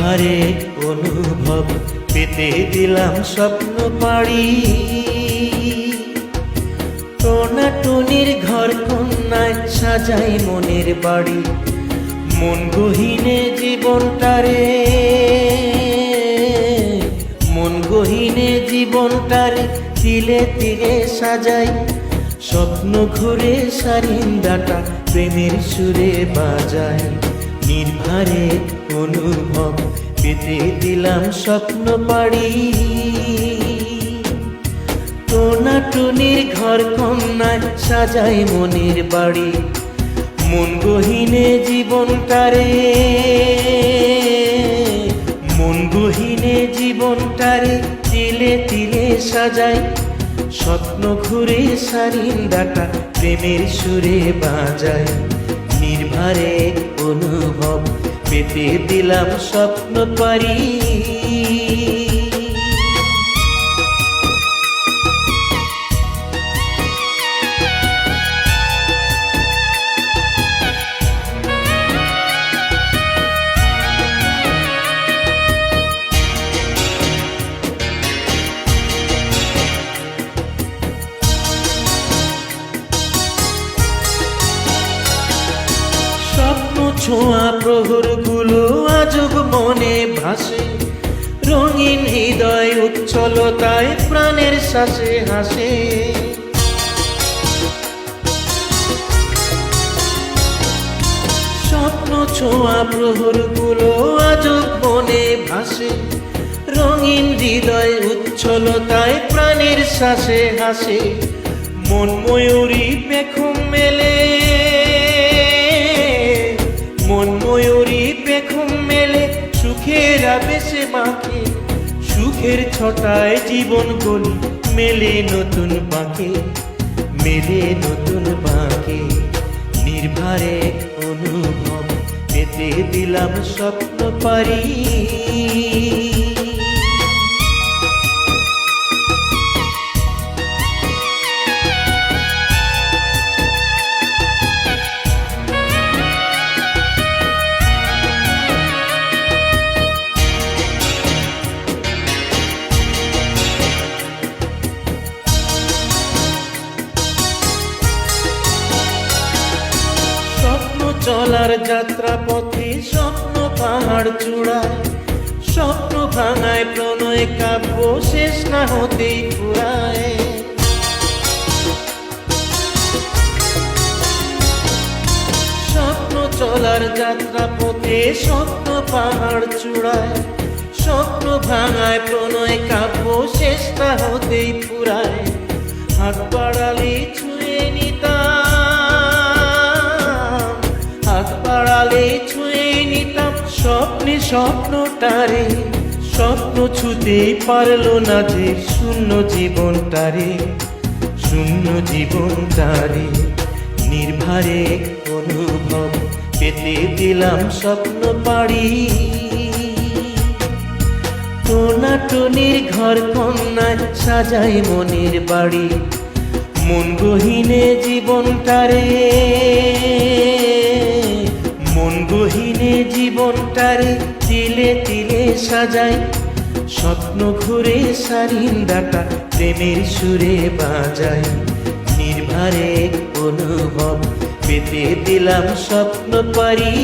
নির্ভারে অনুভব পেতে দিলাম স্বপ্ন পাড়ি। টোনাটুনির ঘর কন্যায় সাজাই মনের বাড়ি। মন গহীনে জীবনটারে, মন গহীনে জীবনটারে তিলে তিলে সাজাই। স্বপ্ন ঘুরে সারিন্দাটা প্রেমের সুরে বাজায়। নির্ভারে অনুভব পেতে দিলাম স্বপ্ন পাড়ি। টোনাটুনির ঘর কন্যায় সাজাই মনের বাড়ি। মন গহীনে জীবনটারে, মন গহীনে জীবনটারে তিলে তিলে সাজাই। স্বপ্ন ঘুরে সারিন্দাটা প্রেমের সুরে বাজায়। নির্ভারে অনুভব পেতে দিলাম স্বপ্ন পাড়ি। ছোঁয়া প্রহরগুলো আজব মনে ভাসে। রঙিন হৃদয় উচ্ছলতায় প্রাণের শ্বাসে হাসে। স্বপ্ন ছোঁয়া প্রহরগুলো আজব মনে ভাসে। রঙিন হৃদয় উচ্ছলতায় প্রাণের শ্বাসে হাসে। মন ময়ূরী পেখম মেলে, মন ময়ূরী পেখম মেলে সুখের আবেশে মাখে। সুখের ছটায় জীবন গলি মেলে নতুন বাঁকে, মেলে নতুন বাঁকে। নির্ভারে অনুভব পেতে দিলাম স্বপ্ন পাড়ি। চলার যাত্রা পথে স্বপ্ন পাহাড় চূড়ায়। স্বপ্ন ভাঙায় প্রণয় কাব্য শেষ না হতেই ফুরায়। স্বপ্ন চলার যাত্রা পথে স্বপ্ন পাহাড় চূড়ায়। স্বপ্ন ভাঙায় প্রণয় কাব্য শেষ না হতেই ফুরায়। হাত বাড়ালে ছুঁয়ে নিতাম, হাত বাড়ালে ছুঁয়ে নিতাম স্বপ্নে স্বপ্নটারে। স্বপ্ন ছুঁতে পারলো না যে শূন্য জীবনটারে, শূন্য জীবনটারে। নির্ভারে অনুভব পেতে দিলাম স্বপ্ন পাড়ি। টোনাটুনির ঘর কন্যায় সাজাই মনের বাড়ি। মন গহীনে জীবনটারে, মন গহীনে জীবনটারে তিলে তিলে সাজাই। স্বপ্ন ঘুরে সারিন্দাটা প্রেমের সুরে বাজাই। নির্ভারে অনুভব পেতে দিলাম স্বপ্ন পাড়ি।